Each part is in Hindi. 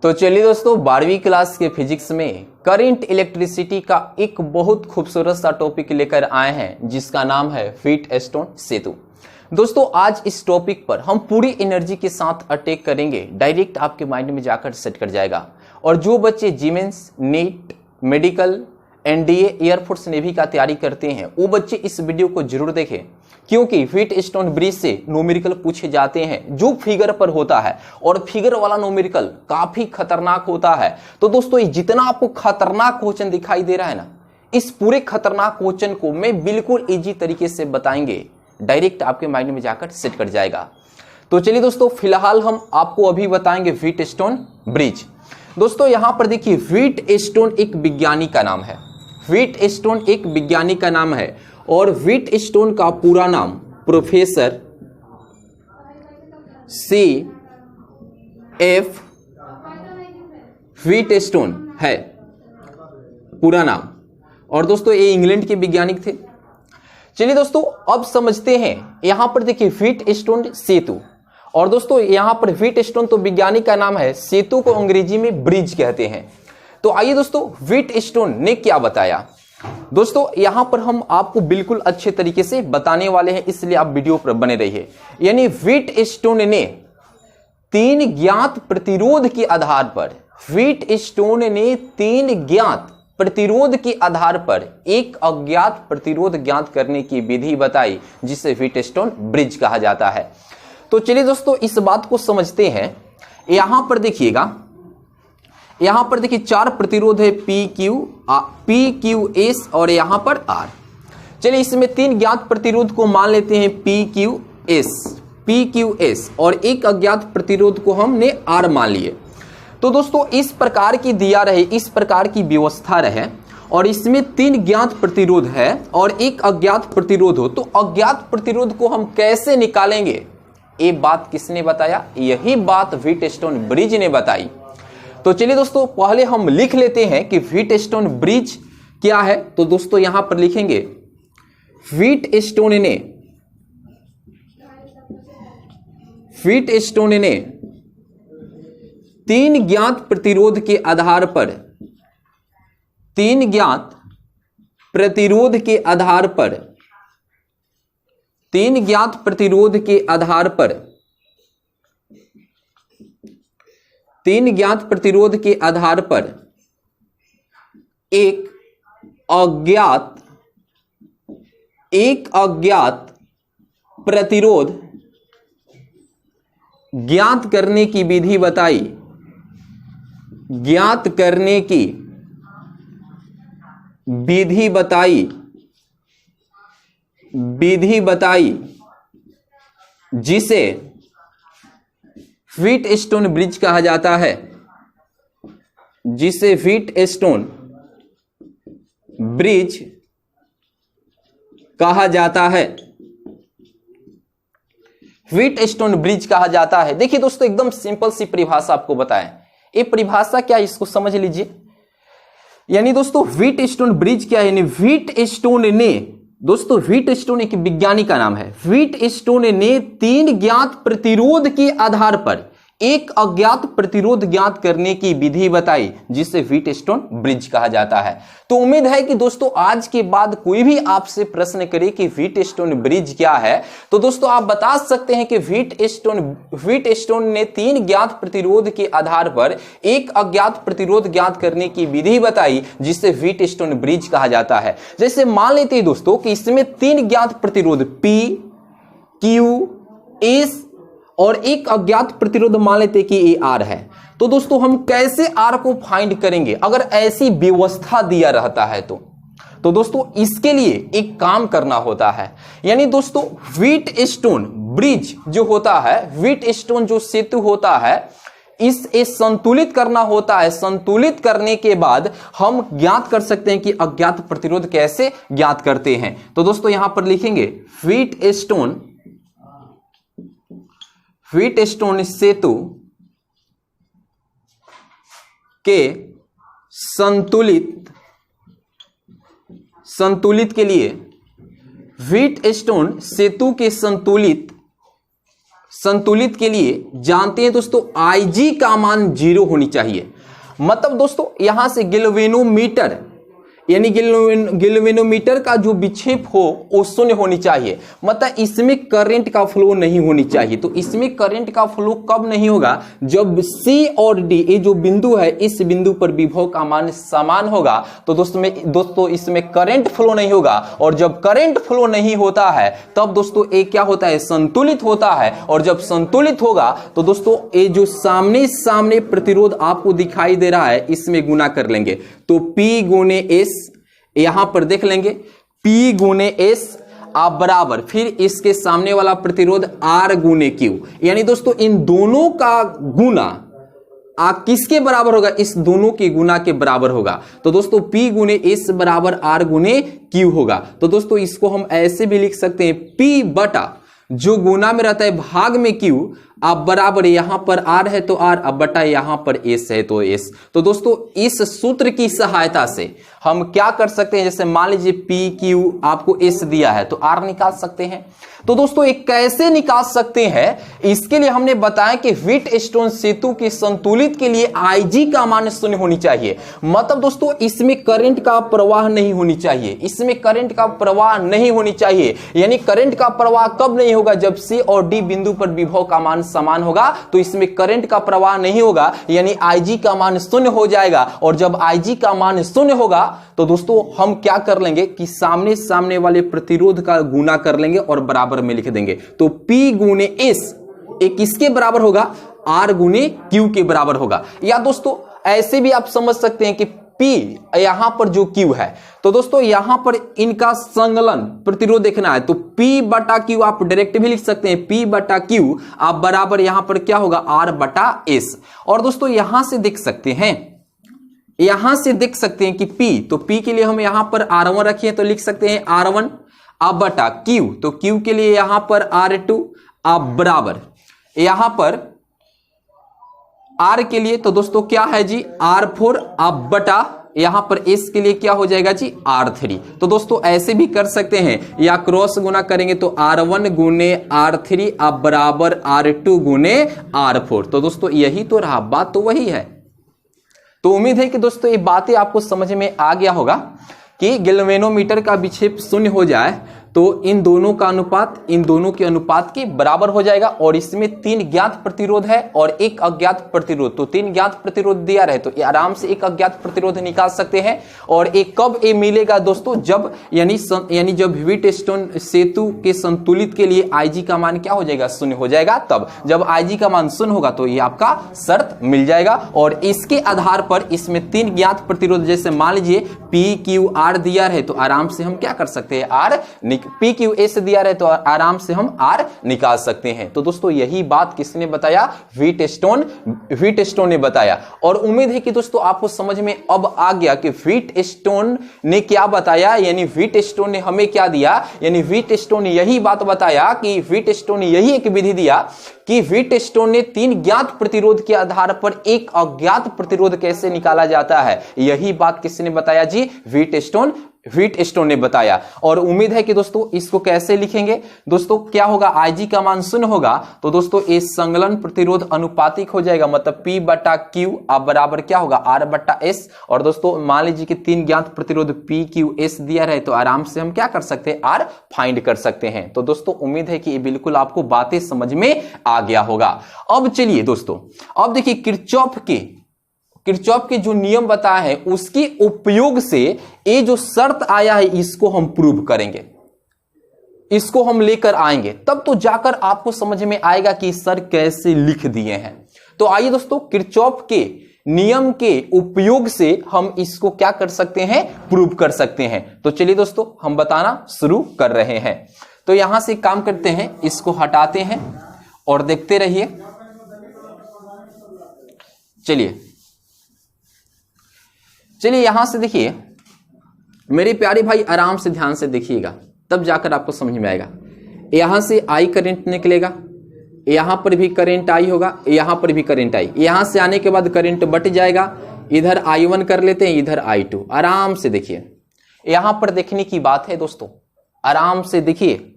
तो चलिए दोस्तों, 12वीं क्लास के फिजिक्स में करंट इलेक्ट्रिसिटी का एक बहुत खूबसूरत सा टॉपिक लेकर आए हैं जिसका नाम है व्हीटस्टोन सेतु। दोस्तों, आज इस टॉपिक पर हम पूरी एनर्जी के साथ अटैक करेंगे, डायरेक्ट आपके माइंड में जाकर सेट कर जाएगा। और जो बच्चे JEE Mains, NEET, medical, NDA, air force, navy का तैयारी करते हैं वो बच्चे इस वीडियो को जरूर देखें, क्योंकि व्हीटस्टोन ब्रिज से न्यूमेरिकल पूछे जाते हैं जो फिगर पर होता है, और फिगर वाला न्यूमेरिकल काफी खतरनाक होता है। तो दोस्तों, ये जितना आपको खतरनाक क्वेश्चन दिखाई दे रहा है ना, इस पूरे खतरनाक क्वेश्चन को मैं बिल्कुल इजी तरीके से बताएंगे, डायरेक्ट आपके माइंड में जाकर सेट कर जाएगा। तो चलिए दोस्तों, फिलहाल हम आपको अभी बताएंगे व्हीटस्टोन ब्रिज। दोस्तों, यहां पर देखिए, व्हीटस्टोन एक विज्ञानी का नाम है। व्हीटस्टोन एक विज्ञानी का नाम है और व्हीटस्टोन का पूरा नाम प्रोफेसर C.F. व्हीटस्टोन है पूरा नाम। और दोस्तों, ये इंग्लैंड के वैज्ञानिक थे। चलिए दोस्तों, अब समझते हैं। यहां पर देखिए, व्हीटस्टोन सेतु, और दोस्तों यहां पर व्हीटस्टोन तो वैज्ञानिक का नाम है, सेतु को अंग्रेजी में ब्रिज कहते हैं। तो आइए दोस्तों, व्हीटस्टोन ने क्या बताया। दोस्तों, यहां पर हम आपको बिल्कुल अच्छे तरीके से बताने वाले हैं, इसलिए आप वीडियो पर बने रहिए। यानी व्हीटस्टोन ने तीन ज्ञात प्रतिरोध के आधार पर, व्हीटस्टोन ने तीन ज्ञात प्रतिरोध के आधार पर एक अज्ञात प्रतिरोध ज्ञात करने की विधि बताई, जिसे व्हीटस्टोन ब्रिज कहा जाता है। तो चलिए दोस्तों, इस बात को समझते हैं। यहां पर देखिएगा, यहां पर देखिए चार प्रतिरोध है, पी क्यू एस और यहां पर आर। चलिए, इसमें तीन ज्ञात प्रतिरोध को मान लेते हैं पी क्यू एस, और एक अज्ञात प्रतिरोध को हमने आर मान लिए। तो दोस्तों, इस प्रकार की दिया रहे, इस प्रकार की व्यवस्था रहे, और इसमें तीन ज्ञात प्रतिरोध है और एक अज्ञात प्रतिरोध हो, तो अज्ञात प्रतिरोध को हम कैसे निकालेंगे, ये बात किसने बताया? यही बात व्हीटस्टोन ब्रिज ने बताई। तो चलिए दोस्तों, पहले हम लिख लेते हैं कि व्हीटस्टोन ब्रिज क्या है। तो दोस्तों, यहां पर लिखेंगे, व्हीटस्टोन ने तीन ज्ञात प्रतिरोध के आधार पर, तीन ज्ञात प्रतिरोध के आधार पर, तीन ज्ञात प्रतिरोध के आधार पर, तीन ज्ञात प्रतिरोध के आधार पर एक अज्ञात प्रतिरोध ज्ञात करने की विधि बताई, ज्ञात करने की विधि बताई, जिसे व्हीटस्टोन ब्रिज कहा जाता है, जिसे व्हीटस्टोन ब्रिज कहा जाता है, व्हीटस्टोन ब्रिज कहा जाता है। देखिए दोस्तों, एकदम सिंपल सी परिभाषा आपको बताएं। ये परिभाषा क्या है, इसको समझ लीजिए। यानी दोस्तों, व्हीटस्टोन ब्रिज क्या है? यानी व्हीटस्टोन ने, दोस्तों व्हीटस्टोन एक विज्ञानी का नाम है, व्हीटस्टोन ने तीन ज्ञात प्रतिरोध के आधार पर एक अज्ञात प्रतिरोध ज्ञात करने की विधि बताई, जिसे व्हीटस्टोन ब्रिज कहा जाता है। तो उम्मीद है कि दोस्तों, आज के बाद कोई भी आपसे प्रश्न करे कि व्हीटस्टोन ब्रिज क्या है, तो दोस्तों आप बता सकते हैं कि व्हीटस्टोन ने तीन ज्ञात प्रतिरोध के आधार पर एक अज्ञात प्रतिरोध ज्ञात करने की विधि बताई, जिसे व्हीटस्टोन ब्रिज कहा जाता है। जैसे मान लेते हैं दोस्तों कि इसमें तीन ज्ञात प्रतिरोध पी क्यू एस और एक अज्ञात प्रतिरोध मान लेते कि ये आर है। तो दोस्तों, हम कैसे आर को फाइंड करेंगे अगर ऐसी व्यवस्था दिया रहता है? तो दोस्तों, इसके लिए एक काम करना होता है। यानी दोस्तों, व्हीटस्टोन ब्रिज जो होता है, व्हीटस्टोन जो सेतु होता है, इसे संतुलित करना होता है। संतुलित करने के बाद हम ज्ञात कर सकते हैं कि अज्ञात प्रतिरोध कैसे ज्ञात करते हैं। तो दोस्तों, यहां पर लिखेंगे, व्हीटस्टोन सेतु के संतुलित के लिए, व्हीटस्टोन सेतु के संतुलित संतुलित के लिए जानते हैं दोस्तों Ig का मान 0 होनी चाहिए। मतलब दोस्तों यहां से गैल्वेनोमीटर यानी गैल्वेनोमीटर का जो विक्षेप हो वो शून्य होनी चाहिए। मतलब इसमें करंट का फ्लो नहीं होनी चाहिए। तो इसमें करंट का फ्लो कब नहीं होगा? जब C और D ये जो बिंदु है, इस बिंदु पर विभव का मान समान होगा। तो दोस्तों इसमें करंट फ्लो नहीं होगा। और जब करंट फ्लो नहीं होता है तब दोस्तों ये क्या होता है? संतुलित होता है। और जब संतुलित होगा तो दोस्तों ये जो सामने प्रतिरोध आपको दिखाई दे रहा है इसमें गुना कर लेंगे। तो P गुने S यहां पर देख लेंगे, P गुने S आप बराबर फिर इसके सामने वाला प्रतिरोध R गुने Q। यानी दोस्तों इन दोनों का गुना किसके बराबर होगा? इस दोनों के गुना के बराबर होगा। तो दोस्तों P गुने S बराबर R गुने Q होगा। तो दोस्तों इसको हम ऐसे भी लिख सकते हैं, P बटा जो गुना में रहता है भाग में Q आप बराबर यहां पर R है तो R, अब बटा यहां पर S है तो S। तो दोस्तों इस सूत्र की सहायता से हम क्या कर सकते हैं? जैसे मान लीजिए PQ आपको S दिया है तो R निकाल सकते हैं। तो दोस्तों एक कैसे निकाल सकते हैं? इसके लिए हमने बताया कि व्हीटस्टोन सेतु के संतुलित के लिए Ig का मान 0 होनी चाहिए। मतलब दोस्तों इसमें करंट का प्रवाह नहीं होनी चाहिए। इसमें करंट का प्रवाह नहीं होनी चाहिए। यानी करंट का प्रवाह कब नहीं होगा? जब C और D बिंदु पर विभव का मान समान होगा तो इसमें करंट का प्रवाह नहीं होगा। यानी Ig का मान 0 हो जाएगा। और जब Ig का मान 0 होगा तो दोस्तों हम क्या कर लेंगे कि सामने वाले प्रतिरोध का गुना कर लेंगे और बराबर में लिख देंगे। तो P गुने S एक किसके बराबर होगा? R गुने Q के बराबर होगा। या दोस्तों ऐसे भी आप समझ सकते हैं कि P यहां पर जो Q है तो दोस्तों यहां पर इनका संलग्न प्रतिरोध देखना है। तो P बटा Q आप डायरेक्ट भी लिख सकते हैं, P बटा Q आप बराबर यहां पर क्या होगा? R बटा S। और दोस्तों यहां से देख सकते हैं कि P, तो P के लिए हम यहां पर R1 रखिए तो लिख सकते हैं R1 आप बटा Q, तो Q के लिए यहां पर R2 आप बराबर यहां पर R के लिए तो दोस्तों क्या है जी? R4 आप बटा यहां पर S के लिए क्या हो जाएगा जी? R3। तो दोस्तों ऐसे भी कर सकते हैं या क्रॉस गुना करेंगे तो R1 गुने R3 आप बराबर R2 गुने R4। तो दोस्तों यही तो रहा, बात तो वही है। तो उम्मीद है कि दोस्तों ये बातें आपको समझ में आ गया होगा कि गैल्वेनोमीटर का विक्षेप 0 हो जाए तो इन दोनों का अनुपात इन दोनों के अनुपात के बराबर हो जाएगा। और इसमें 3 ज्ञात प्रतिरोध है और 1 अज्ञात प्रतिरोध। तो 3 ज्ञात प्रतिरोध दिया रहे तो आराम से 1 अज्ञात प्रतिरोध निकाल सकते हैं। और एक कब ये मिलेगा दोस्तों? जब यानी जब व्हीटस्टोन सेतु के संतुलित के लिए Ig का मान क्या हो जाएगा? 0 हो जाएगा। तब जब Ig का मान 0 होगा तो ये आपका शर्त मिल जाएगा। और इसके आधार पर इसमें 3 ज्ञात प्रतिरोध, जैसे मान लीजिए PQR दिया रहे तो आराम से हम क्या कर सकते हैं? PQS दिया रहे तो आराम से हम R निकाल सकते हैं। तो दोस्तों यही बात किसने बताया? व्हीटस्टोन ने बताया। और उम्मीद है कि दोस्तों आपको समझ में अब आ गया कि व्हीटस्टोन ने क्या बताया। यानी व्हीटस्टोन ने हमें क्या दिया? यानी व्हीटस्टोन ने यही बात बताया कि व्हीटस्टोन ने यही एक विधि दिया कि व्हीटस्टोन ने 3 ज्ञात प्रतिरोध के आधार पर 1 अज्ञात प्रतिरोध कैसे निकाला जाता है। यही बात किसने बताया जी? व्हीटस्टोन ने बताया। और उम्मीद है कि दोस्तों इसको कैसे लिखेंगे? दोस्तों क्या होगा? Ig का मान 0 होगा तो दोस्तों ये संलग्न प्रतिरोध अनुपातिक हो जाएगा। मतलब P बटा Q आप बराबर क्या होगा? R बटा S। और दोस्तों मान लीजिए कि 3 ज्ञात प्रतिरोध PQS दिया रहे तो आराम से हम क्या कर सकते हैं? R फाइंड कर सकते हैं। तो दोस्तों उम्मीद है कि ये बिल्कुल आपको बातें समझ में आ गया होगा। अब चलिए दोस्तों, अब देखिए किरचॉफ के जो नियम बताया है उसके उपयोग से ये जो शर्त आया है इसको हम प्रूव करेंगे, इसको हम लेकर आएंगे, तब तो जाकर आपको समझ में आएगा कि सर कैसे लिख दिए हैं। तो आइए दोस्तों, किरचॉफ के नियम के उपयोग से हम इसको क्या कर सकते हैं? प्रूव कर सकते हैं। तो चलिए दोस्तों हम बताना शुरू कर रहे हैं। तो यहां से काम करते हैं, इसको हटाते हैं और देखते रहिए। चलिए यहां से देखिए मेरे प्यारे भाई, आराम से ध्यान से देखिएगा तब जाकर आपको समझ में आएगा। यहां से I करंट निकलेगा, यहां पर भी करंट I होगा, यहां पर भी करंट I। यहां से आने के बाद करंट बट जाएगा, इधर I1 कर लेते हैं, इधर I2। आराम से देखिए, यहां पर देखने की बात है दोस्तों, आराम से देखिए।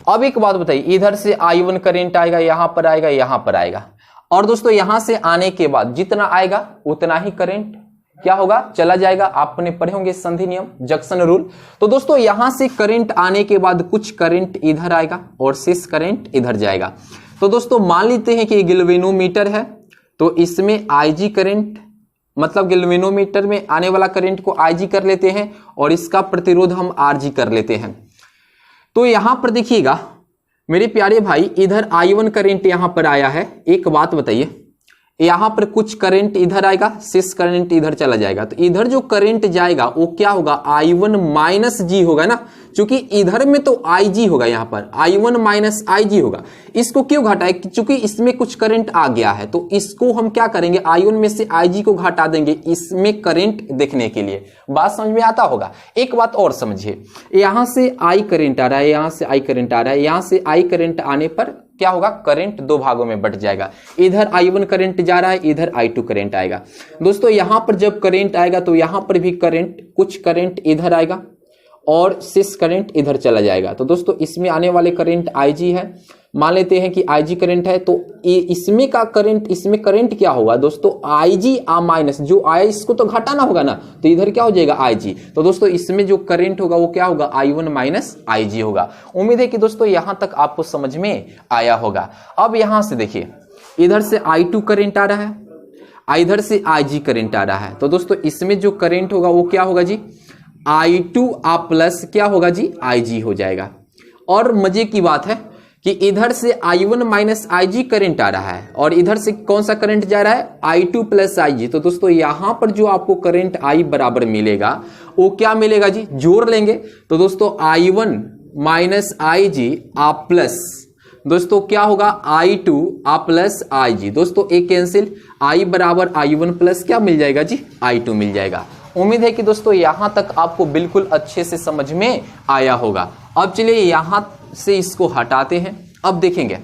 अब एक बात बताइए, इधर से I1 करंट आएगा, यहां पर आएगा, यहां पर आएगा, और दोस्तों यहां से आने के बाद जितना आएगा उतना ही करंट क्या होगा, चला जाएगा। आपने पढ़े होंगे संधि नियम, जंक्शन रूल। तो दोस्तों यहां से करंट आने के बाद कुछ करंट इधर आएगा और शेष करंट इधर जाएगा। तो दोस्तों मान लेते हैं कि गैल्वेनोमीटर है, तो इसमें IG करंट, मतलब गैल्वेनोमीटर में आने वाला करंट को IG कर लेते हैं और इसका प्रतिरोध हम RG कर लेते हैं। तो यहां पर देखिएगा मेरे प्यारे भाई, इधर I1 करंट यहां पर आया है। एक बात बताइए, यहां पर कुछ करंट इधर आएगा, शेष करंट इधर चला जाएगा, तो इधर जो करंट जाएगा वो क्या होगा, I1 माइनस G होगा ना, क्योंकि इधर में तो IG होगा, यहां पर I1 माइनस IG होगा। इसको क्यों घटा है, क्योंकि इसमें कुछ करंट आ गया है, तो इसको हम क्या करेंगे, I1 में से IG को घटा देंगे इसमें करंट देखने के लिए। बात समझ में आता होगा। एक बात और समझिए, यहां से I करंट आ रहा है, यहां से I करंट आ रहा है, यहां से I करंट आने पर क्या होगा, करंट दो भागों में बट जाएगा। इधर I1 करंट जा रहा है, इधर I2 करंट आएगा। दोस्तों यहां पर जब करंट आएगा तो यहां पर भी करंट, कुछ करंट इधर आएगा और शेष करंट इधर चला जाएगा। तो दोस्तों इसमें आने वाले करंट IG है, मान लेते हैं कि IG करंट है, तो इसमें का करंट, इसमें करंट क्या होगा दोस्तों, IG माइनस, जो आया इसको तो घटाना होगा ना, तो इधर क्या हो जाएगा IG। तो दोस्तों इसमें जो करंट होगा वो क्या होगा, I1 माइनस IG होगा। उम्मीद है कि दोस्तों यहां तक आपको समझ में आया होगा। अब यहां से देखिए, इधर से I2 करंट आ रहा है, इधर से IG करंट आ रहा है, तो दोस्तों इसमें जो करंट होगा वो क्या होगा जी, I2 प्लस क्या होगा जी, IG हो जाएगा। और मजे की बात है कि इधर से I1 माइनस IG करंट आ रहा है और इधर से कौन सा करंट जा रहा है, I2 प्लस IG। तो दोस्तों यहां पर जो आपको करंट I बराबर मिलेगा वो क्या मिलेगा जी, जोड़ लेंगे तो दोस्तों I1 माइनस IG प्लस दोस्तों क्या होगा, I2 प्लस IG। दोस्तों एक कैंसिल, I बराबर I1 प्लस क्या मिल जाएगा जी, I2 मिल जाएगा। उम्मीद है कि दोस्तों यहां तक आपको बिल्कुल अच्छे से समझ में आया होगा। अब चलिए यहां से इसको हटाते हैं। अब देखेंगे,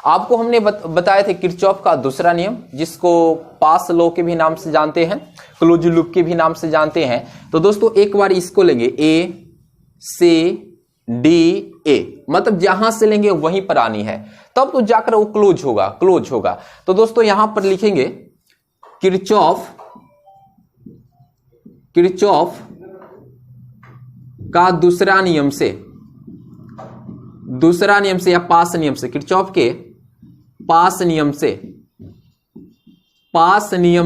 आपको हमने बताए थे किरचॉफ का दूसरा नियम, जिसको पास लॉ के भी नाम से जानते हैं, क्लोज लूप के भी नाम से जानते हैं। तो दोस्तों एक बार इसको लेंगे, A मतलब जहां से लेंगे वहीं पर आनी है, तब तो जाकर वो क्लोज होगा। तो दोस्तों यहां पर लिखेंगे किरचॉफ का दूसरा नियम से या पास नियम से, किरचॉफ के पास नियम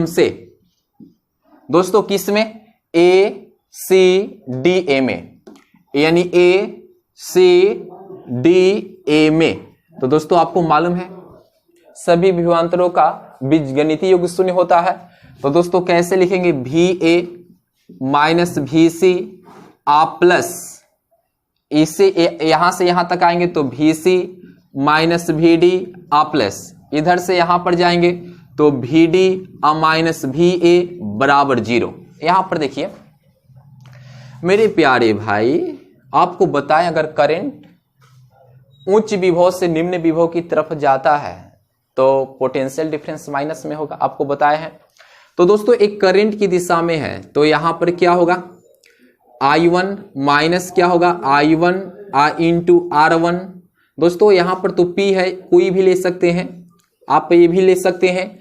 से दोस्तों किस में, ACDA में, यानी ACDA में। तो दोस्तों आपको मालूम है सभी विभवांतरों का बीजगणितीय योग शून्य होता है। तो दोस्तों कैसे लिखेंगे, VA माइनस VC प्लस, इसे यहां से यहां तक आएंगे तो VC माइनस VD प्लस, इधर से यहां पर जाएंगे तो VD माइनस VA बराबर 0। यहां पर देखिए मेरे प्यारे भाई, आपको बताएं अगर करंट उच्च विभव से निम्न विभव की तरफ जाता है तो पोटेंशियल डिफरेंस माइनस में होगा, आपको बताया है। तो दोस्तों एक करंट की दिशा में है तो यहां पर क्या होगा, I1 माइनस क्या होगा, I1 इंटू R1। दोस्तों यहां पर तो P है, कोई भी ले सकते हैं, आप ये भी ले सकते हैं,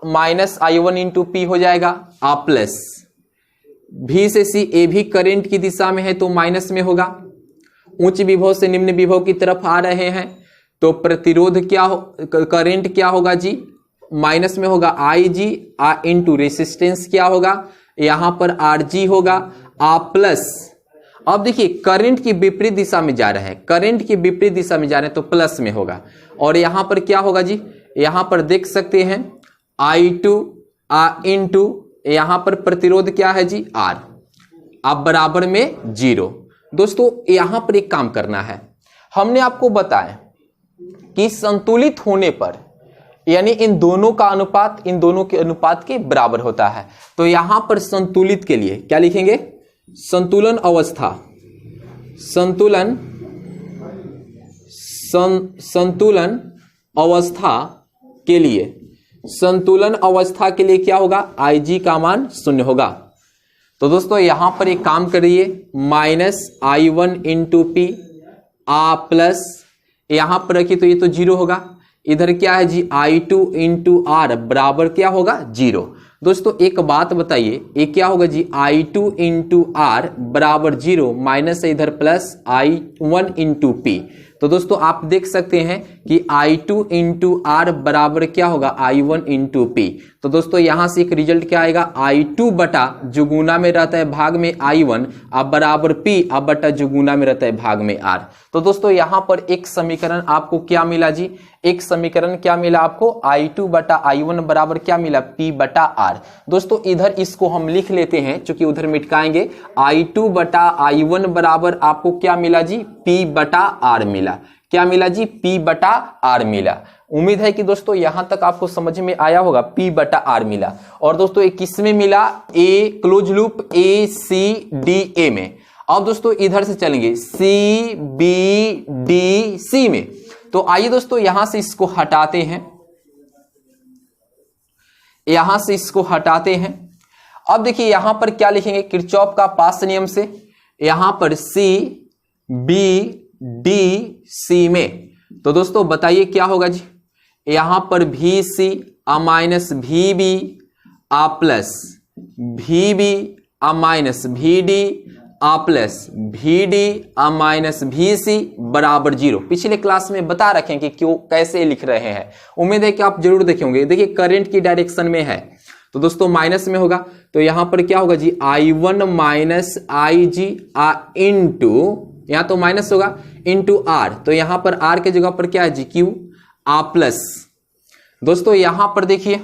माइनस I1 इंटू P हो जाएगा प्लस V से C, A भी करंट की दिशा में है तो माइनस में होगा। उच्च विभव से निम्न विभव की तरफ आ रहे हैं तो प्रतिरोध क्या हो, करंट क्या होगा जी, माइनस में होगा IG इंटू रेसिस्टेंस क्या होगा, यहां पर RG होगा प्लस। अब देखिए करंट की विपरीत दिशा में जा रहा है, तो प्लस में होगा। और यहां पर क्या होगा जी, यहां पर देख सकते हैं I2 इंटू यहां पर प्रतिरोध क्या है जी, R, अब बराबर में 0। दोस्तों यहां पर एक काम करना है, हमने आपको बताया कि संतुलित होने पर यानी इन दोनों का अनुपात इन दोनों के अनुपात के बराबर होता है। तो यहां पर संतुलित के लिए क्या लिखेंगे, संतुलन अवस्था, संतुलन अवस्था के लिए क्या होगा, IG का मान 0 होगा। तो दोस्तों यहां पर एक काम करिए, माइनस I1 इंटू P आ प्लस, यहां पर रखिए तो ये तो 0 होगा। इधर क्या है जी, I2 इंटू आर बराबर क्या होगा 0। दोस्तों एक बात बताइए, ये क्या होगा जी, I2 इंटू आर बराबर 0 माइनस है इधर प्लस I1 इंटू पी। तो दोस्तों आप देख सकते हैं कि I2 इंटू आर बराबर क्या होगा I1 इंटू पी। तो दोस्तों यहां से एक रिजल्ट क्या आएगा, I2 बटा जो गुना में रहता है भाग में I1 अब बराबर P अब बटा जो गुना में रहता है भाग में R। तो दोस्तों यहां पर एक समीकरण आपको क्या मिला जी, एक समीकरण क्या मिला आपको, I2 बटा I1 बराबर क्या मिला, P बटा R। दोस्तों इधर इसको हम लिख लेते हैं, चूंकि उधर मिटकाएंगे। I2 बटा I1 बराबर आपको क्या मिला जी, P बटा R मिला। क्या मिला जी, P बटा R मिला। उम्मीद है कि दोस्तों यहां तक आपको समझ में आया होगा, P बटा R मिला। और दोस्तों एक किस में मिला, A क्लोज लूप ACDA में। अब दोस्तों इधर से चलेंगे CBDC में। तो आइए दोस्तों यहां से इसको हटाते हैं, यहां से इसको हटाते हैं। अब देखिए यहां पर क्या लिखेंगे, किरचॉफ का पास नियम से यहां पर CBDC में। तो दोस्तों बताइए क्या होगा जी, यहां पर VC आ माइनस VB आ प्लस VB आ माइनस VD आ प्लस VD आ माइनस VC बराबर 0। पिछले क्लास में बता रखें कि क्यों कैसे लिख रहे हैं, उम्मीद है कि आप जरूर देखेंगे। देखिए करंट की डायरेक्शन में है तो दोस्तों माइनस में होगा, तो यहां पर क्या होगा जी, I1 माइनस IG आ इंटू, यहां तो माइनस होगा, इंटू R। तो यहां पर R के जगह पर क्या है जी, Q आ प्लस। दोस्तों यहां पर देखिए,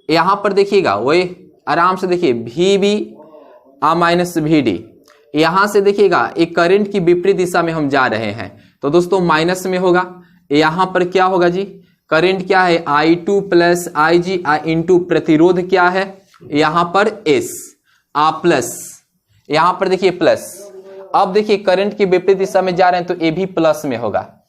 यहां पर देखिएगा वही आराम से देखिए VB आ माइनस VD। यहां से देखिएगा एक करंट की विपरीत दिशा में हम जा रहे हैं, तो दोस्तों माइनस में होगा। यहां पर क्या होगा जी, करंट क्या है, I2 प्लस IG आ इंटू प्रतिरोध क्या है, यहां पर S आ प्लस, यहां पर देखिए प्लस। अब देखिए करंट की विपरीत दिशा में जा रहे हैं तो ये भी प्लस में होगा।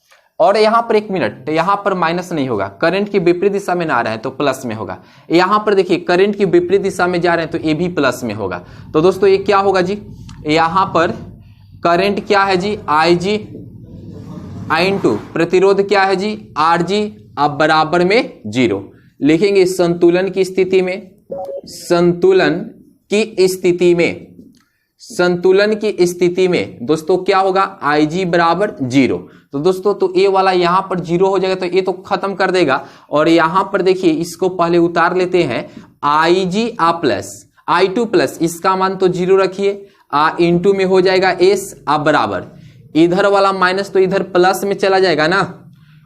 और यहां पर एक मिनट, यहां पर माइनस नहीं होगा, करंट की विपरीत दिशा में ना रहे हैं तो प्लस में होगा। यहां पर देखिए करंट की विपरीत दिशा में जा रहे हैं तो ये भी प्लस में होगा। तो दोस्तों ये क्या होगा जी, यहां पर करंट क्या है जी, IG इंटू प्रतिरोध क्या है जी, RG अब बराबर में 0। लिखेंगे संतुलन की स्थिति में, संतुलन की स्थिति में, संतुलन की स्थिति में दोस्तों क्या होगा, IG बराबर 0। तो दोस्तों तो ये वाला यहां पर 0 हो जाएगा, तो ये तो खत्म कर देगा। और यहां पर देखिए इसको पहले उतार लेते हैं, IG आ प्लस I2 प्लस, इसका मान तो 0 रखिए, आ इंटू में हो जाएगा S आ बराबर, इधर वाला माइनस तो इधर प्लस में चला जाएगा ना,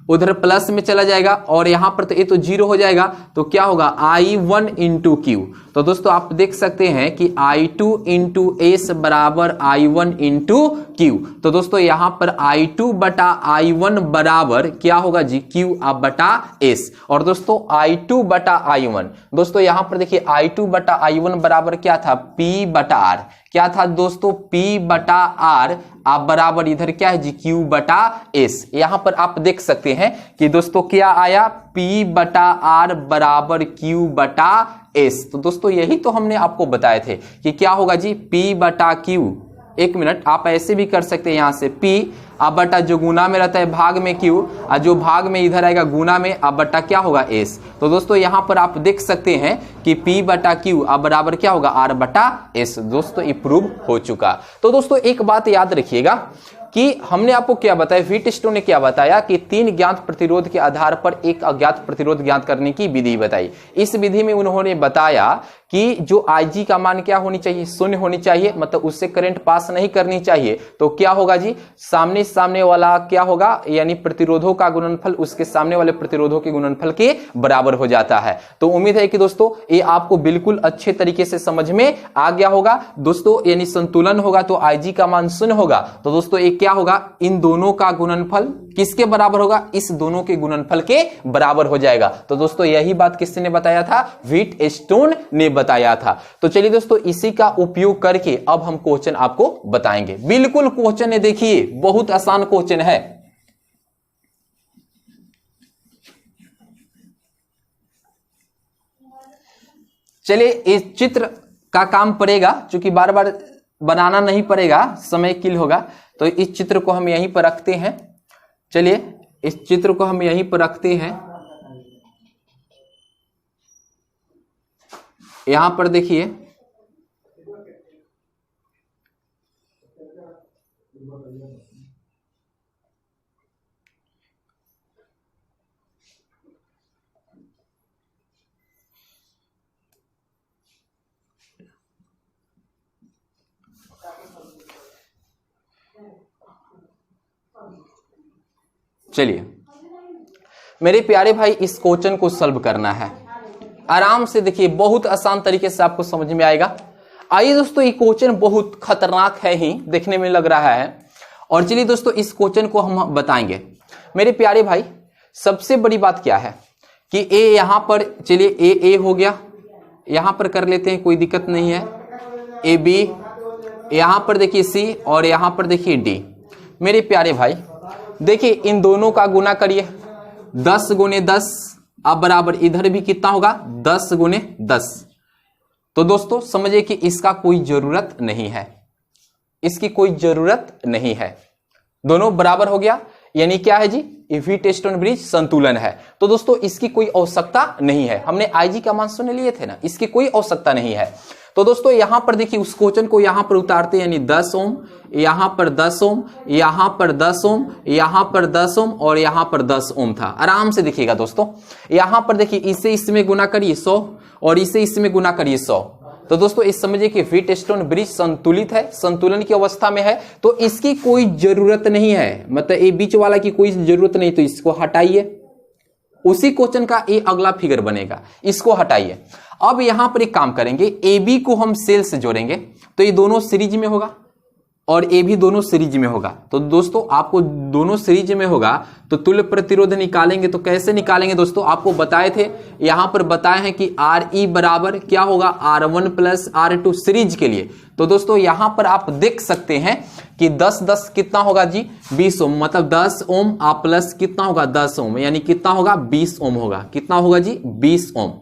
उधर प्लस में चला जाएगा। और यहां पर तो ये तो 0 हो जाएगा, तो क्या होगा I1 इंटू Q। तो दोस्तों आप देख सकते हैं कि I2 इंटू S बराबर I1 इंटू Q। तो दोस्तों यहां पर I2 बटा I1 बराबर क्या होगा जी, Q अब बटा S। और दोस्तों I2 बटा I1, दोस्तों यहां पर देखिए I2 बटा I1 बराबर क्या था, P बटा R। क्या था दोस्तों, P बटा R आप बराबर इधर क्या है जी, Q बटा S। यहां पर आप देख सकते हैं कि दोस्तों क्या आया, P बटा R बराबर Q बटा S। तो दोस्तों यही तो हमने आपको बताए थे कि क्या होगा जी, P बटा Q। एक मिनट, आप ऐसे भी कर सकते हैं, यहां से P अब बटा जो गुना में रहता है भाग में Q, और जो भाग में इधर आएगा गुना में अब बटा क्या होगा S। तो दोस्तों यहां पर आप देख सकते हैं कि P बटा Q अब बराबर क्या होगा, R बटा S। दोस्तों ये प्रूव हो चुका। तो दोस्तों एक बात याद रखिएगा कि हमने आपको क्या बताया, व्हीटस्टोन ने क्या बताया कि 3 ज्ञात प्रतिरोध के आधार पर एक अज्ञात प्रतिरोध ज्ञात करने की विधि बताई। इस विधि में उन्होंने बताया कि जो IG का मान क्या होनी चाहिए, 0 होनी चाहिए, मतलब उससे करंट पास नहीं करनी चाहिए। तो क्या होगा जी, सामने सामने वाला क्या होगा, यानी प्रतिरोधों का गुणनफल उसके सामने वाले प्रतिरोधों के गुणनफल के बराबर हो जाता है। तो उम्मीद है कि दोस्तों ये आपको बिल्कुल अच्छे तरीके से समझ में आ गया होगा। दोस्तों यानी संतुलन होगा तो IG का मान 0 होगा। तो दोस्तों एक क्या होगा, इन दोनों का गुणनफल किसके बराबर होगा, इस दोनों के गुणनफल के बराबर हो जाएगा। तो दोस्तों यही बात किसने बताया था, व्हीटस्टोन ने बताया था। तो चलिए दोस्तों इसी का उपयोग करके अब हम क्वेश्चन आपको बताएंगे। बिल्कुल क्वेश्चन है, देखिए बहुत आसान क्वेश्चन है। चलिए इस चित्र का काम पड़ेगा, क्योंकि बार बार बनाना नहीं पड़ेगा, समय किल होगा। तो इस चित्र को हम यहीं पर रखते हैं। चलिए इस चित्र को हम यहीं पर रखते हैं। यहां पर देखिए चलिए मेरे प्यारे भाई, इस क्वेश्चन को सॉल्व करना है आराम से। देखिए बहुत आसान तरीके से आपको समझ में आएगा। आइए दोस्तों, ये क्वेश्चन बहुत खतरनाक है ही देखने में लग रहा है। और चलिए दोस्तों इस क्वेश्चन को हम बताएंगे। मेरे प्यारे भाई, सबसे बड़ी बात क्या है कि ए यहां पर, चलिए ए हो गया, यहां पर कर लेते हैं, कोई दिक्कत नहीं है। ए बी, यहां पर देखिए सी, और यहां पर देखिए डी। मेरे प्यारे भाई देखिए इन दोनों का गुना करिए, 10 गुने 10, अब बराबर इधर भी कितना होगा 10 गुने 10। तो दोस्तों समझिए कि इसका कोई जरूरत नहीं है, इसकी कोई जरूरत नहीं है। दोनों बराबर हो गया, यानी क्या है जी, वीट स्टोन ब्रिज संतुलन है। तो दोस्तों इसकी कोई आवश्यकता नहीं है। हमने आईजी का मान शून्य लिए थे ना, इसकी कोई आवश्यकता नहीं है। तो दोस्तों यहां पर देखिए उस क्वेश्चन को यहां पर उतारते हैं, यानी 10 ओम, यहां पर 10 ओम, यहां पर 10 ओम, यहां पर 10 ओम, और यहां पर 10 ओम था। आराम से देखिएगा दोस्तों, यहां पर देखिए इसे इसमें गुना करिए 100, और इसे इसमें गुना करिए 100। तो दोस्तों इस समझिए कि व्हीट स्टोन ब्रिज संतुलित है, संतुलन की अवस्था में है, तो इसकी कोई जरूरत नहीं है, मतलब ये बीच वाला की कोई जरूरत नहीं। तो इसको हटाइए, उसी क्वेश्चन का ये अगला फिगर बनेगा, इसको हटाइए। अब यहां पर एक काम करेंगे, ए बी को हम सेल से जोड़ेंगे, तो ये दोनों सीरीज में होगा और ए भी दोनों सीरीज में होगा। तो दोस्तों आपको दोनों सीरीज में होगा तो तुल्य प्रतिरोध निकालेंगे। तो कैसे निकालेंगे दोस्तों, आपको बताए थे, यहां पर बताए हैं कि आर ई बराबर क्या होगा, R1 प्लस R2 सीरीज के लिए। तो दोस्तों यहां पर आप देख सकते हैं कि 10-10 कितना होगा जी, 20 ओम, मतलब 10 ओम आप प्लस कितना होगा 10 ओम, यानी कितना होगा 20 ओम होगा। कितना होगा जी 20 ओम।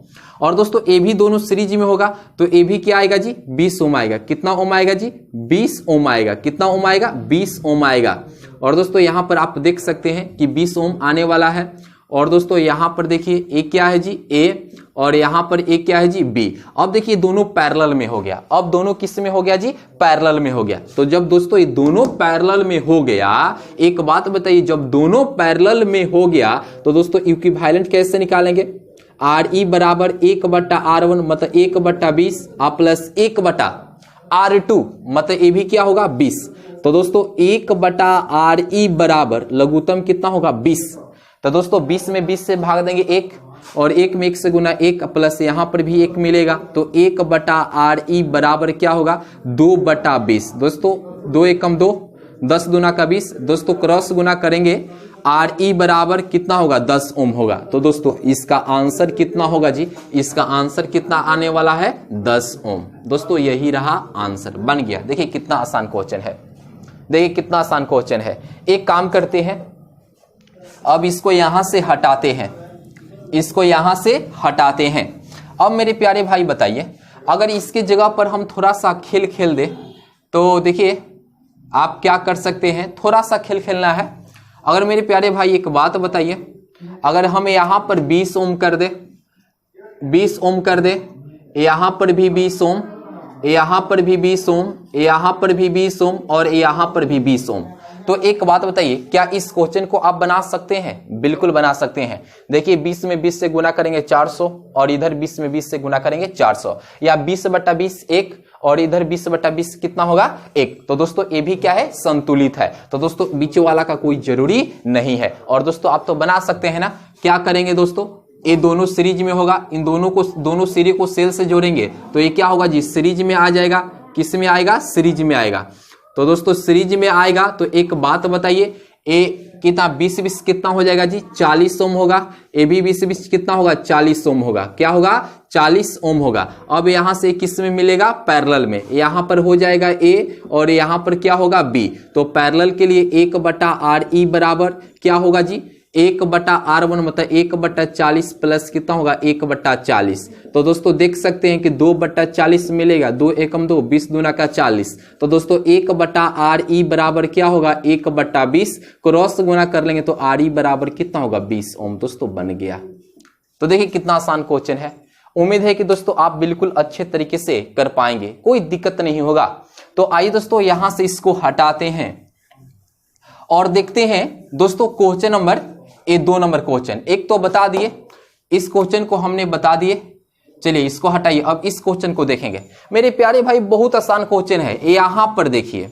और दोस्तों ए भी दोनों सीरीज में होगा, तो ए भी क्या आएगा जी 20 ओम आएगा। कितना ओम आएगा जी 20 ओम आएगा। कितना ओम आएगा 20 ओम आएगा। और दोस्तों यहां पर आप देख सकते हैं कि 20 ओम आने वाला है। और दोस्तों यहां पर देखिए ए क्या है जी ए, और यहां पर ए क्या है जी बी। अब देखिए दोनों पैरेलल में हो गया। अब दोनों किस में हो गया जी, पैरेलल में हो गया। तो जब दोस्तों ये दोनों पैरेलल में हो गया, एक बात बताइए, जब दोनों पैरेलल में हो गया तो दोस्तों इक्विवेलेंट कैसे निकालेंगे, आर ई बराबर 1/R1 मतलब 1/20 प्लस 1/R2 मतलब ये भी क्या होगा 20। तो दोस्तों 1/RE बराबर लघुत्तम कितना होगा 20। तो दोस्तों 20 में 20 से भाग देंगे 1, और 1 में 1 से गुना 1, प्लस यहां पर भी 1 मिलेगा। तो 1/RE बराबर क्या होगा 2/20। दोस्तों 2 एकम 2, 10 दूना का 20। दोस्तों क्रॉस गुना करेंगे, आर ई बराबर कितना होगा 10 ओम होगा। तो दोस्तों इसका आंसर कितना होगा जी, इसका आंसर कितना आने वाला है 10 ओम। दोस्तों यही रहा आंसर, बन गया। देखिए कितना आसान क्वेश्चन है, देखिए कितना आसान क्वेश्चन है। एक काम करते हैं, अब इसको यहां से हटाते हैं, इसको यहां से हटाते हैं। अब मेरे प्यारे भाई बताइए, अगर इसके जगह पर हम थोड़ा सा खेल खेल दे, तो देखिए आप क्या कर सकते हैं, थोड़ा सा खेल खेलना है। अगर मेरे प्यारे भाई एक बात बताइए, अगर हम यहां पर 20 ओम कर दे, 20 ओम कर दे, यहां पर भी 20 ओम, यहां पर भी 20 ओम, यहां पर भी 20 ओम, और यहां पर भी 20 ओम, तो एक बात बताइए, क्या इस क्वेश्चन को आप बना सकते हैं? बिल्कुल बना सकते हैं। देखिए 20 में 20 से गुना करेंगे 400, और इधर 20 में 20 से गुना करेंगे 400, या 20/20 1, और इधर 20/20 कितना होगा 1। तो दोस्तों ये भी क्या है, संतुलित है। तो दोस्तों बीच वाला का कोई जरूरी नहीं है। और दोस्तों आप तो बना सकते हैं ना, क्या करेंगे दोस्तों, ये दोनों सीरीज में होगा, इन दोनों सीरीज को सेल से जोड़ेंगे, तो ये क्या होगा जी सीरीज में आ जाएगा। किस में आएगा, सीरीज में आएगा। तो दोस्तों सीरीज में आएगा, तो एक बात बताइए, ए कितना 20-20 कितना हो जाएगा जी 40 ओम होगा। ए भी 20-20 कितना होगा 40 ओम होगा। क्या होगा 40 ओम होगा। अब यहां से किस में मिलेगा, पैरेलल में। यहां पर हो जाएगा ए, और यहां पर क्या होगा बी। तो पैरेलल के लिए 1/RE बराबर क्या होगा जी, 1/R1 मतलब 1/40 प्लस कितना होगा 1/40। तो दोस्तों देख सकते हैं कि 2/40 मिलेगा, 2 एकम 2, 20 दूना का 40। तो दोस्तों 1/RE बराबर क्या होगा 1/20, क्रॉस गुना कर लेंगे तो RE बराबर कितना होगा 20 ओम। दोस्तों बन गया। तो देखिए कितना आसान क्वेश्चन है। उम्मीद है कि दोस्तों आप बिल्कुल अच्छे तरीके से कर पाएंगे, कोई दिक्कत नहीं होगा। तो आइए दोस्तों यहां से इसको हटाते हैं और देखते हैं दोस्तों क्वेश्चन नंबर 2 नंबर क्वेश्चन। एक तो बता दिए, इस क्वेश्चन को हमने बता दिए। चलिए इसको हटाइए, अब इस क्वेश्चन को देखेंगे। मेरे प्यारे भाई बहुत आसान क्वेश्चन है। यहां पर देखिए,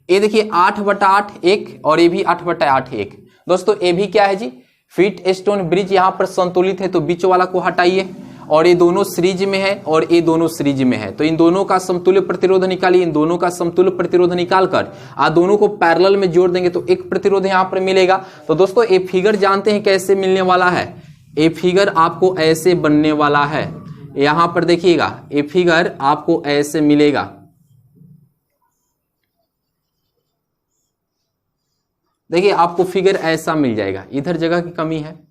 ये देखिए 8/8 1 और ये भी 8/8 1। दोस्तों ये भी क्या है जी, फीट स्टोन ब्रिज यहां पर संतुलित है, तो बीच वाला को हटाइए। और ये दोनों सीरीज में है और ये दोनों सीरीज में है, तो इन दोनों का समतुल्य प्रतिरोध निकालिए। इन दोनों का समतुल्य प्रतिरोध निकालकर दोनों को पैरेलल में जोड़ देंगे तो एक प्रतिरोध यहां पर मिलेगा। तो दोस्तों ये फिगर जानते हैं कैसे मिलने वाला है। ये फिगर आपको ऐसे बनने वाला है। यहां पर देखिएगा, ये फिगर आपको ऐसे मिलेगा। देखिए आपको फिगर ऐसा मिल जाएगा। इधर जगह की कमी है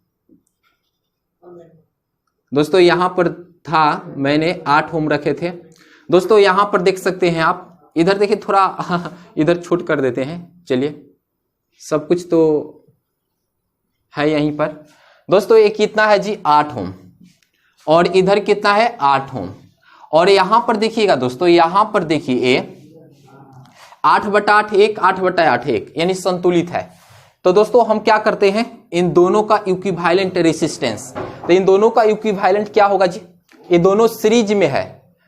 दोस्तों, यहां पर था मैंने 8 ओम रखे थे। दोस्तों यहां पर देख सकते हैं आप, इधर देखिए थोड़ा इधर छूट कर देते हैं। चलिए सब कुछ तो है यहीं पर। दोस्तों ये कितना है जी 8 ओम और इधर कितना है 8 ओम। और यहां पर देखिएगा दोस्तों, यहां पर देखिए 8/8 1 8/8 1 यानी संतुलित है। तो दोस्तों हम क्या करते हैं, इन दोनों का इक्विवेलेंट रेसिस्टेंस, तो इन दोनों का इक्विवेलेंट क्या होगा जी, ये दोनों सीरीज में है,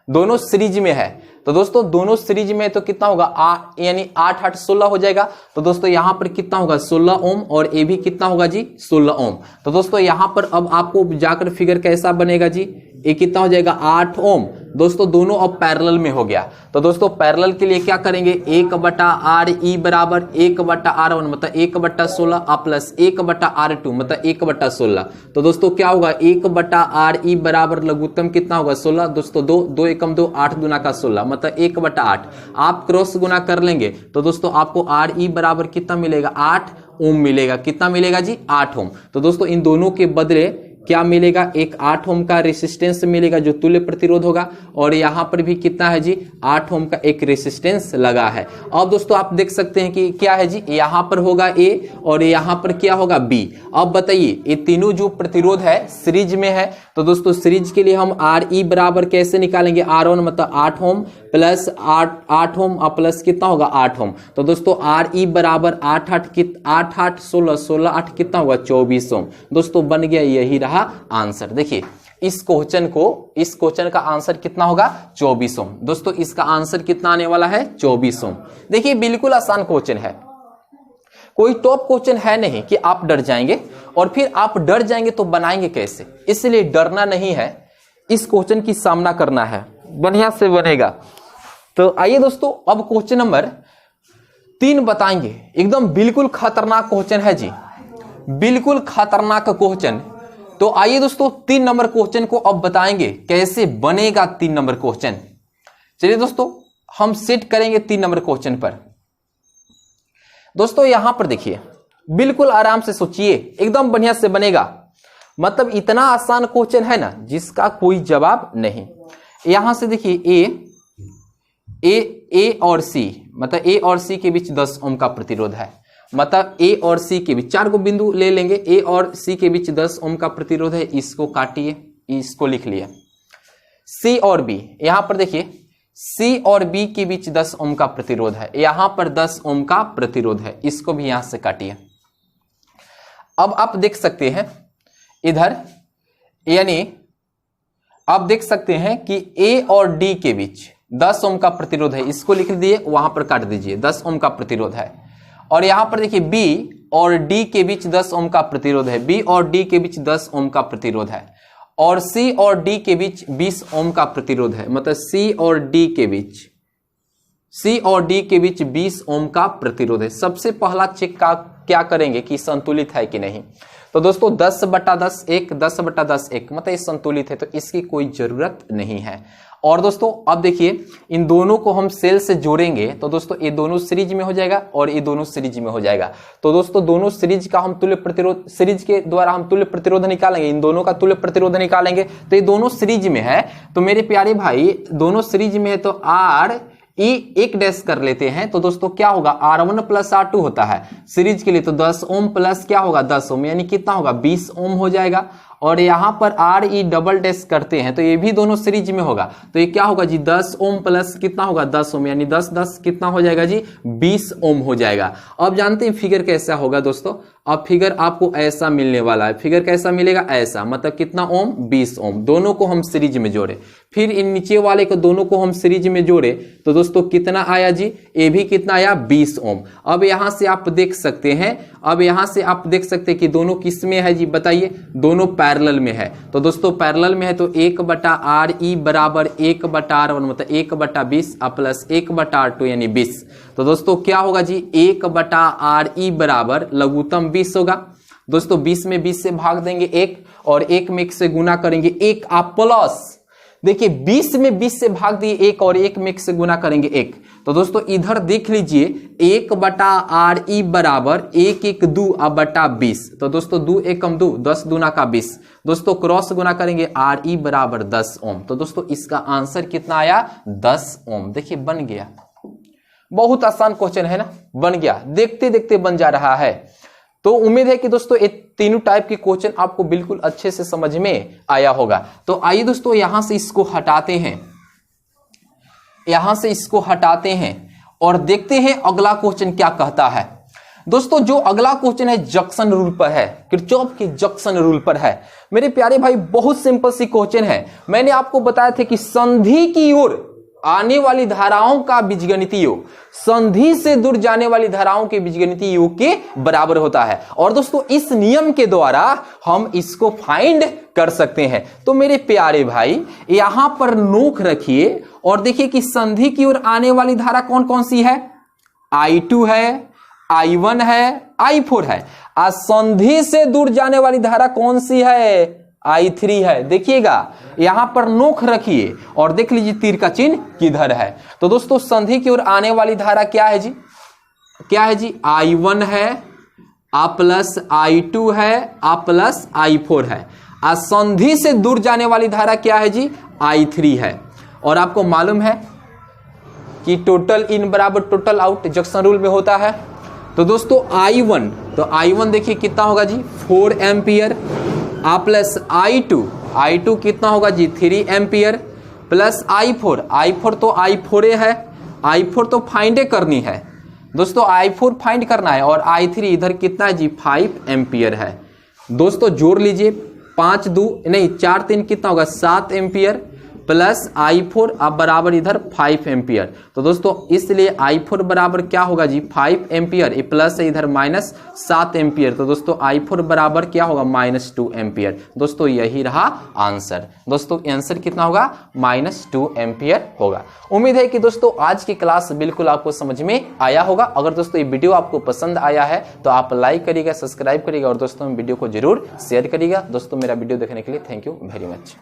दोनों सीरीज में है। तो दोस्तों दोनों सीरीज में तो कितना होगा यानी 8 8 16 हो जाएगा। तो दोस्तों यहां पर कितना होगा 16 ओम और ये भी कितना होगा जी 16 ओम। तो दोस्तों यहां पर अब आपको जाकर फिगर कैसा बनेगा जी, ये कितना हो जाएगा 8 ओम। दोस्तों दोनों अब पैरेलल में हो गया। तो दोस्तों पैरेलल के लिए क्या करेंगे, 1/RE बराबर 1/R1 मतलब 1/16 प्लस 1/R2 मतलब 1/16। तो दोस्तों क्या होगा 1/RE बराबर लघुत्तम कितना होगा 16। दोस्तों 2 एकम 2 8 दूना का 16 मतलब 1/8। आप क्रॉस गुना कर लेंगे तो दोस्तों आपको RE बराबर कितना मिलेगा 8 ओम मिलेगा। कितना मिलेगा जी 8 ओम। तो दोस्तों इन दोनों के बदले क्या मिलेगा, एक 8 ओम का रेसिस्टेंस मिलेगा जो तुल्य प्रतिरोध होगा। और यहां पर भी कितना है जी 8 ओम का एक रेसिस्टेंस लगा है। अब दोस्तों आप देख सकते हैं कि क्या है जी, यहां पर होगा A और यहां पर क्या होगा B। अब बताइए ये तीनों जो प्रतिरोध है सीरीज में है। तो दोस्तों सीरीज के लिए हम RE बराबर कैसे निकालेंगे, R1 मतलब 8 ओम प्लस 8 ओम प्लस कितना होगा 8 ओम। तो दोस्तों RE बराबर 8 8 16 16 8 कितना होगा 24 ओम। दोस्तों बन गया, यही रहा आंसर। देखिए इस क्वेश्चन का आंसर कितना होगा 24 ओम। दोस्तों इसका आंसर कितना आने वाला है 24 ओम। देखिए बिल्कुल आसान क्वेश्चन है, कोई टॉप क्वेश्चन है नहीं कि आप डर जाएंगे। और फिर आप डर जाएंगे तो बनाएंगे कैसे, इसलिए डरना नहीं है, इस क्वेश्चन की सामना करना है, बढ़िया से बनेगा। तो आइए दोस्तों अब क्वेश्चन नंबर 3 बताएंगे। एकदम बिल्कुल खतरनाक क्वेश्चन है जी, बिल्कुल खतरनाक क्वेश्चन। तो आइए दोस्तों 3 नंबर क्वेश्चन को अब बताएंगे कैसे बनेगा 3 नंबर क्वेश्चन। चलिए दोस्तों हम सेट करेंगे 3 नंबर क्वेश्चन पर। दोस्तों यहां पर देखिए, बिल्कुल आराम से सोचिए, एकदम बढ़िया से बनेगा। मतलब इतना आसान क्वेश्चन है ना जिसका कोई जवाब नहीं। यहां से देखिए ए और सी मतलब ए और सी के बीच 10 ओम का प्रतिरोध है। मतलब ए और सी के बीच 4 को बिंदु ले लेंगे, ए और सी के बीच 10 ओम का प्रतिरोध है। इसको काटिए, इसको लिख लिया। सी और बी, यहां पर देखिए सी और बी के बीच 10 ओम का प्रतिरोध है, यहां पर 10 ओम का प्रतिरोध है। इसको भी यहां से काटिए। अब आप देख सकते हैं इधर, यानी आप देख सकते हैं कि ए और डी के बीच 10 ओम का प्रतिरोध है। इसको लिख दिए, वहां पर काट दीजिए, 10 ओम का प्रतिरोध है। और यहां पर देखिए बी और डी के बीच 10 ओम का प्रतिरोध है, बी और डी के बीच 10 ओम का प्रतिरोध है। और सी और डी के बीच 20 ओम का प्रतिरोध है। मतलब सी और डी के बीच 20 ओम का प्रतिरोध है। सबसे पहला चेक का क्या करेंगे कि संतुलित है कि नहीं। तो दोस्तों 10/10 1, 10/10 1, मतलब ये संतुलित है, तो इसकी कोई जरूरत नहीं है। और दोस्तों अब देखिए इन दोनों को हम सेल से जोड़ेंगे तो दोस्तों ये दोनों सीरीज में हो जाएगा और ये दोनों सीरीज में हो जाएगा। तो दोस्तों दोनों सीरीज का हम तुल्य प्रतिरोध, सीरीज के द्वारा हम तुल्य प्रतिरोध निकालेंगे, इन दोनों का तुल्य प्रतिरोध निकालेंगे। तो ये दोनों सीरीज में है, तो मेरे प्यारे भाई दोनों सीरीज में है तो आर ई एक डैश कर लेते हैं। तो दोस्तों क्या होगा, R1 प्लस R2 होता है सीरीज के लिए, तो 10 ओम प्लस क्या होगा 10 ओम, यानी कितना होगा 20 ओम हो जाएगा। और यहां पर आर ई डबल डैश करते हैं तो ये भी दोनों सीरीज में होगा, तो ये क्या होगा जी 10 ओम प्लस कितना होगा 10 ओम, यानी 10 10 कितना हो जाएगा जी 20 ओम हो जाएगा। अब जानते हैं फिगर कैसा होगा दोस्तों, अब फिगर आपको ऐसा मिलने वाला है। फिगर कैसा मिलेगा, ऐसा, मतलब कितना ओम 20 ओम। दोनों को हम सीरीज में जोड़े, फिर इन नीचे वाले को दोनों को हम सीरीज में जोड़े तो दोस्तों कितना आया जी, ये भी कितना आया 20 ओम। अब यहां से आप देख सकते हैं, अब यहां से आप देख सकते हैं कि दोनों किस में है जी, बताइए, दोनों पैरेलल में है। तो दोस्तों पैरेलल में है तो 1/RE बराबर 1/R1, मतलब 1/20 प्लस 1/R2 यानी 20। तो दोस्तों क्या होगा जी 1/RE बराबर लघुत्तम 20 होगा। दोस्तों 20 में 20 से भाग देंगे 1 और 1 में 1 से गुना करेंगे 1 आप प्लस, देखिए 20 में 20 से भाग दिए 1 और 1 में 1 से गुना करेंगे 1। तो दोस्तों इधर देख लीजिए 1/RE बराबर 1 1 2/20। तो दोस्तों 2 1 2, 10 दूना का 20। दोस्तों क्रॉस गुना करेंगे RE बराबर 10 ओम। तो दोस्तों इसका आंसर कितना आया 10 ओम। देखिए बन गया, बहुत आसान क्वेश्चन है ना, बन गया, देखते देखते बन जा रहा है। तो उम्मीद है कि दोस्तों ये तीनों टाइप के क्वेश्चन आपको बिल्कुल अच्छे से समझ में आया होगा। तो आइए दोस्तों यहां से इसको हटाते हैं, यहां से इसको हटाते हैं और देखते हैं अगला क्वेश्चन क्या कहता है। दोस्तों जो अगला क्वेश्चन है जंक्शन रूल पर है, किरचॉफ के जंक्शन रूल पर है। मेरे प्यारे भाई बहुत सिंपल सी क्वेश्चन है। मैंने आपको बताया था कि संधि की ओर आने वाली धाराओं का बीजगणितीय योग संधि से दूर जाने वाली धाराओं के बीजगणितीय योग के बराबर होता है। और दोस्तों इस नियम के द्वारा हम इसको फाइंड कर सकते हैं। तो मेरे प्यारे भाई यहां पर नोक रखिए और देखिए कि संधि की ओर आने वाली धारा कौन कौन सी है, I2 है, I1 है, I4 है। आज संधि से दूर जाने वाली धारा कौन सी है, I3 है। देखिएगा यहां पर नोक रखिए और देख लीजिए तीर का चिन्ह किधर है। तो दोस्तों संधि की ओर आने वाली धारा क्या है जी, क्या है जी I1 है, A प्लस I2 है, A प्लस I4 है। आज संधि से दूर जाने वाली धारा क्या है जी I3 है। और आपको मालूम है कि टोटल इन बराबर टोटल आउट जंक्शन रूल में होता है। तो दोस्तों I1, तो I1 देखिए कितना होगा जी 4 एम्पियर, A प्लस I2 कितना होगा जी 3 एम्पियर प्लस I4 तो I4 है, I4 तो फाइंड करनी है दोस्तों, I4 फाइंड करना है। और I3 इधर कितना है जी 5 एम्पियर है। दोस्तों जोड़ लीजिए 4 3 कितना होगा 7 एम्पियर प्लस I4 अब बराबर इधर 5 एम्पियर। तो दोस्तों इसलिए I4 बराबर क्या होगा जी 5 एम्पियर, ये प्लस है इधर माइनस 7 एम्पियर। तो दोस्तों I4 बराबर क्या होगा -2 एम्पियर। दोस्तों यही रहा आंसर। दोस्तों आंसर कितना होगा -2 एम्पियर होगा। उम्मीद है कि दोस्तों आज की क्लास बिल्कुल आपको समझ में आया होगा। अगर दोस्तों ये वीडियो आपको पसंद आया है तो आप लाइक करिएगा, सब्सक्राइब करिएगा और दोस्तों वीडियो को जरूर शेयर करिएगा। दोस्तों मेरा वीडियो देखने के लिए थैंक यू वेरी मच।